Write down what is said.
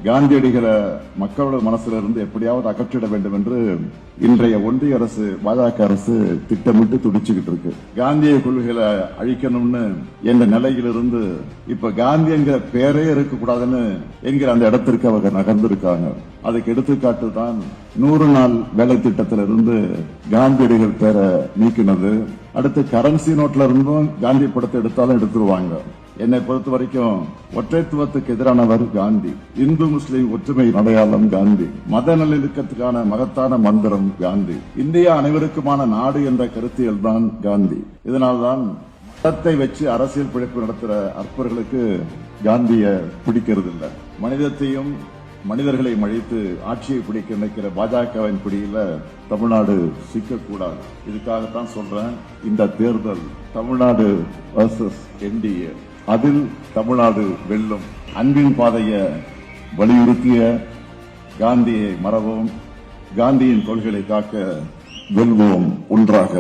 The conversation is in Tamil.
காந்தியடிகளை மக்களோட மனசுல இருந்து எப்படியாவது அகற்றிட வேண்டும் என்று இன்றைய ஒன்றிய அரசு, பாஜக அரசு திட்டமிட்டு துடிச்சுக்கிட்டு இருக்கு. காந்திய கொள்கைகளை அழிக்கணும்னு என்ற நிலையிலிருந்து இப்ப காந்தி என்கிற பேரே இருக்கக்கூடாதுன்னு என்கிற அந்த இடத்திற்கு அவங்க நகர்ந்திருக்காங்க. அதுக்கு எடுத்துக்காட்டு தான் 100 நாள் வேலை திட்டத்திலிருந்து காந்தியடிகள் பேரை நீக்கினது. அடுத்து கரன்சி நோட்ல இருந்தும் காந்தி படத்தை எடுத்தாலும் எடுத்துருவாங்க. என்னை பொறுத்த வரைக்கும் ஒற்றைத்துவத்துக்கு எதிரானவர் காந்தி. இந்து முஸ்லிம் ஒற்றுமை அடையாளம் காந்ி. மத நல்லிணக்கத்துக்கான மகத்தான மந்திரம் காந்தி. இந்தியா அனைவருக்குமான நாடு என்ற கருத்தியல் தான் காந்தி. இதனால்தான் மதத்தை வச்சு அரசியல் பிழைப்பு நடத்துற அற்பர்களுக்கு காந்திய பிடிக்கிறது இல்லை. மனிதத்தையும் மனிதர்களையும் அழித்து ஆட்சியை பிடிக்க நினைக்கிற பாஜகவின் பிடியில தமிழ்நாடு சிக்கக்கூடாது. இதுக்காகத்தான் சொல்றேன், இந்த தேர்தல் தமிழ்நாடு வர்சஸ் என்டிஏ. அதில் தமிழ்நாடு வெல்லும். அன்பின் பாதையை வலியுறுத்திய காந்தியை மறவோம். காந்தியின் கொள்கைகளை காக்க வெல்வோம் ஒன்றாக.